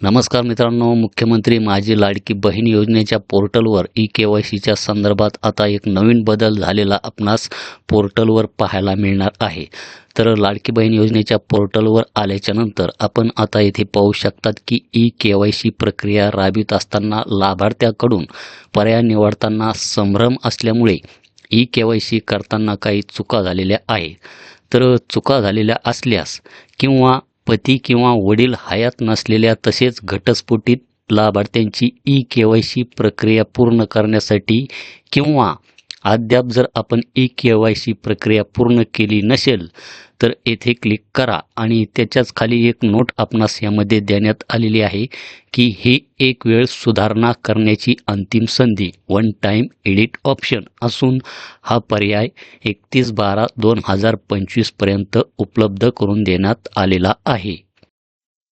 नमस्कार मित्रांनो, मुख्यमंत्री माझी लाडकी बहीण योजनेच्या पोर्टलवर ई-के.वाय.सीच्या संदर्भात आता एक नवीन बदल झालेला आपणास पोर्टलवर पाहायला मिळणार आहे. तर लाडकी बहीण योजनेच्या पोर्टलवर आल्याच्यानंतर आपण आता येथे पाहू शकतात की ई-के.वाय.सी प्रक्रिया राबवित असताना लाभार्थ्याकडून पर्याय निवडताना संभ्रम असल्यामुळे ई-के.वाय.सी करताना काही चुका झालेल्या आहेत. तर चुका झालेल्या असल्यास किंवा पती किंवा वडील हयात नसलेल्या तसेच घटस्फोटित लाभार्थ्यांची ई-के.वाय.सी प्रक्रिया पूर्ण करण्यासाठी किंवा अद्याप जर आपण ई-के.वाय.सी प्रक्रिया पूर्ण केली नसेल तर येथे क्लिक करा आणि त्याच्याच खाली एक नोट आपणास यामध्ये देण्यात आलेली आहे की ही एक वेळ सुधारणा करण्याची अंतिम संधी वन टाईम एडिट ऑप्शन असून हा पर्याय 31/12/2025 पर्यंत उपलब्ध करून देण्यात आलेला आहे.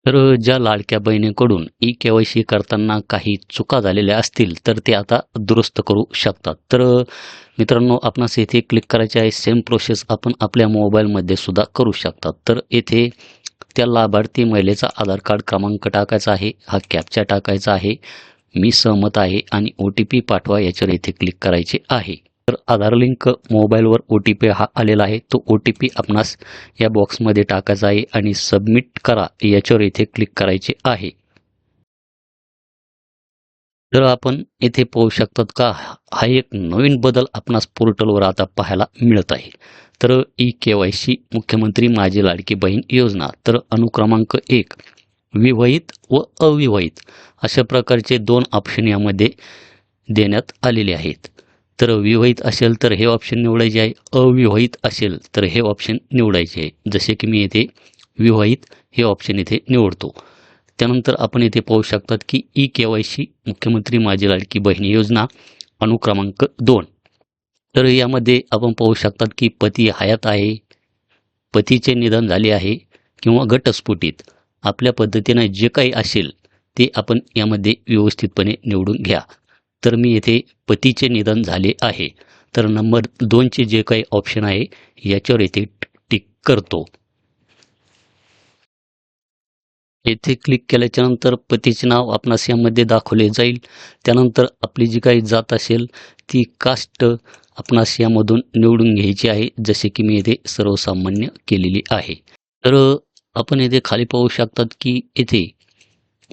तर ज्या लाडक्या बहिणीकडून ई-के.वाय.सी करताना काही चुका झालेल्या असतील तर ते आता दुरुस्त करू शकतात. तर मित्रांनो, आपणास येथे क्लिक करायचे आहे. सेम प्रोसेस आपण आपल्या मोबाईलमध्ये सुद्धा करू शकतात. तर येथे त्या लाभार्थी महिलेचा आधार कार्ड क्रमांक टाकायचा आहे, हा कॅप्चा टाकायचा आहे, मी सहमत आहे आणि ओ-टी-पी पाठवा याच्यावर येथे क्लिक करायचे आहे. तर आधार लिंक मोबाईलवर ओ-टी-पी हा आलेला आहे, तो ओ-टी-पी आपणास या बॉक्समध्ये टाकायचा आहे आणि सबमिट करा याच्यावर येथे क्लिक करायचे आहे. तर आपण येथे पाहू शकतात का हा एक नवीन बदल आपणास पोर्टलवर आता पाहायला मिळत आहे. तर ई-के.वाय.सी मुख्यमंत्री माझी लाडकी बहीण योजना. तर अनुक्रमांक 1 विवाहित व अविवाहित अशा प्रकारचे 2 ऑप्शन यामध्ये देण्यात आलेले आहेत. तर विवाहित असेल तर हे ऑप्शन निवडायचे आहे, अविवाहित असेल तर हे ऑप्शन निवडायचे आहे. जसे की मी येथे विवाहित हे ऑप्शन इथे निवडतो. त्यानंतर आपण येथे पाहू शकतात की ई-के.वाय.सी मुख्यमंत्री माझी लाडकी बहीण योजना अनुक्रमांक 2. तर यामध्ये आपण पाहू शकतात की पती हयात आहे, पतीचे निधन झाले आहे किंवा घटस्फोटित आपल्या पद्धतीने जे काही असेल ते आपण यामध्ये व्यवस्थितपणे निवडून घ्या. तर मी येथे पतीचे निधन झाले आहे तर नंबर 2चे जे काही ऑप्शन आहे याच्यावर येथे टिक करतो. येथे क्लिक केल्याच्यानंतर पतीचे नाव आपणास यामध्ये दाखवले जाईल. त्यानंतर आपली जी काही जात असेल ती कास्ट आपणास यामधून निवडून घ्यायची आहे, जसे की मी येथे सर्वसामान्य केलेली आहे. तर आपण येथे खाली पाहू शकतात की येथे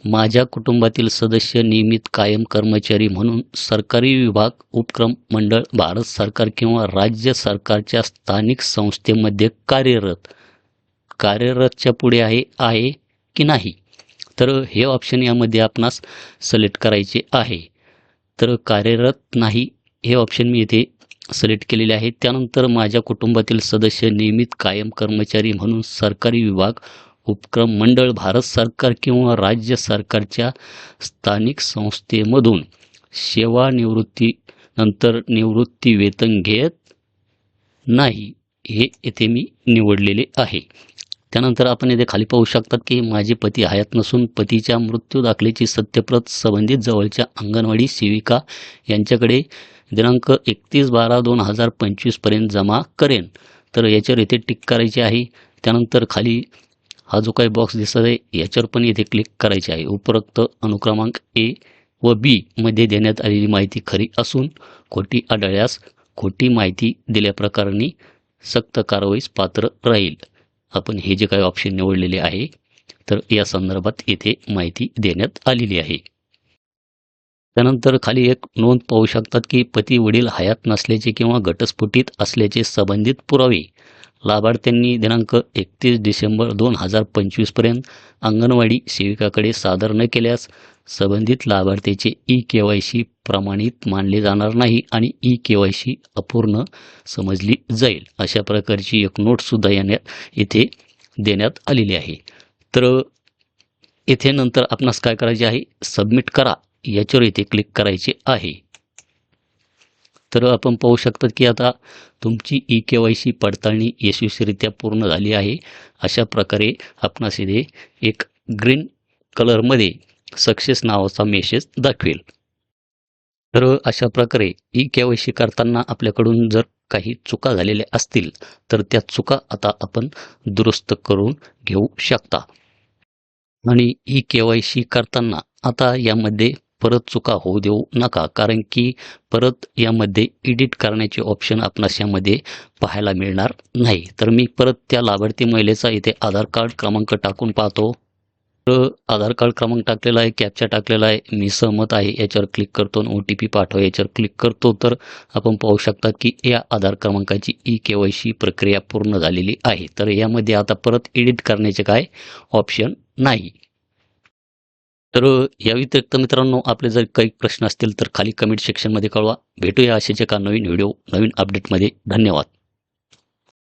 माझ्या कुटुंबातील सदस्य नियमित कायम कर्मचारी म्हणून सरकारी विभाग, उपक्रम मंडळ, भारत सरकार किंवा राज्य सरकारच्या स्थानिक संस्थेमध्ये कार्यरतच्या पुढे आहे आहे की नाही. तर हे ऑप्शन यामध्ये आपणास सिलेक्ट करायचे आहे. तर कार्यरत नाही हे ऑप्शन मी इथे सिलेक्ट केलेले आहे. त्यानंतर माझ्या कुटुंबातील सदस्य नियमित कायम कर्मचारी म्हणून सरकारी विभाग, उपक्रम मंडळ, भारत सरकार किंवा राज्य सरकारच्या स्थानिक संस्थेमधून सेवानिवृत्तीनंतर निवृत्ती वेतन घेत नाही हे येथे मी निवडलेले आहे. त्यानंतर आपण येथे खाली पाहू शकतात की माझे पती हयात नसून पतीच्या मृत्यू दाखल्याची सत्यप्रत संबंधित जवळच्या अंगणवाडी सेविका यांच्याकडे दिनांक 31/12/2025 पर्यंत जमा करेन. तर याच्यावर येथे टिक करायचे आहे. त्यानंतर खाली हा जो काही बॉक्स दिसत आहे याच्यावर पण येथे क्लिक करायचे आहे. उपरोक्त अनुक्रमांक ए व बी मध्ये देण्यात आलेली माहिती खरी असून खोटी आढळल्यास खोटी माहिती दिल्याप्रकरणी सक्त कारवाईस पात्र राहील. आपण हे जे काही ऑप्शन निवडलेले आहे तर या संदर्भात येथे माहिती देण्यात आलेली आहे. त्यानंतर खाली एक नोंद पाहू शकतात की पती वडील हयात नसल्याचे किंवा घटस्फोटित असल्याचे संबंधित पुरावे लाभार्थ्यांनी दिनांक 31 डिसेंबर 2025 पर्यंत अंगणवाडी सेविकाकडे सादर न केल्यास संबंधित लाभार्थीचे ई-के.वाय.सी प्रमाणित मानले जाणार नाही आणि ई-के.वाय.सी अपूर्ण समजली जाईल. अशा प्रकारची एक नोटसुद्धा येथे देण्यात आलेली आहे. तर येथे नंतर आपणास काय करायचे आहे, सबमिट करा याच्यावर येथे क्लिक करायचे आहे. तर आपण पाहू शकतात की आता तुमची ई-के.वाय.सी पडताळणी यशस्वीरित्या पूर्ण झाली आहे. अशा प्रकारे आपणास इथे एक ग्रीन कलरमध्ये सक्सेस नावाचा मेसेज दाखवेल. तर अशा प्रकारे ई-के.वाय.सी करताना आपल्याकडून जर काही चुका झालेल्या असतील तर त्या चुका आता आपण दुरुस्त करून घेऊ शकता. आणि ई के-वाय-सी करताना आता यामध्ये परत चुका होऊ देऊ नका, कारण की परत यामध्ये एडिट करण्याचे ऑप्शन आपणास यामध्ये पाहायला मिळणार नाही. तर मी परत त्या लाभार्थी महिलेचा इथे आधार कार्ड क्रमांक टाकून पाहतो. तर आधार कार्ड क्रमांक टाकलेला आहे, कॅप्चा टाकलेला आहे, मी सहमत आहे याच्यावर क्लिक करतो आणि ओ-टी-पी पाठवा याच्यावर क्लिक करतो. तर आपण पाहू शकता की या आधार क्रमांकाची ई के-वाय-सी प्रक्रिया पूर्ण झालेली आहे. तर यामध्ये आता परत एडिट करण्याचे काय ऑप्शन नाही. तर या व्यतिरिक्त मित्रांनो, आपले जर काही प्रश्न असतील तर खाली कमेंट सेक्शनमध्ये कळवा. भेटूया असेच एका नवीन व्हिडिओ, नवीन अपडेटमध्ये. धन्यवाद.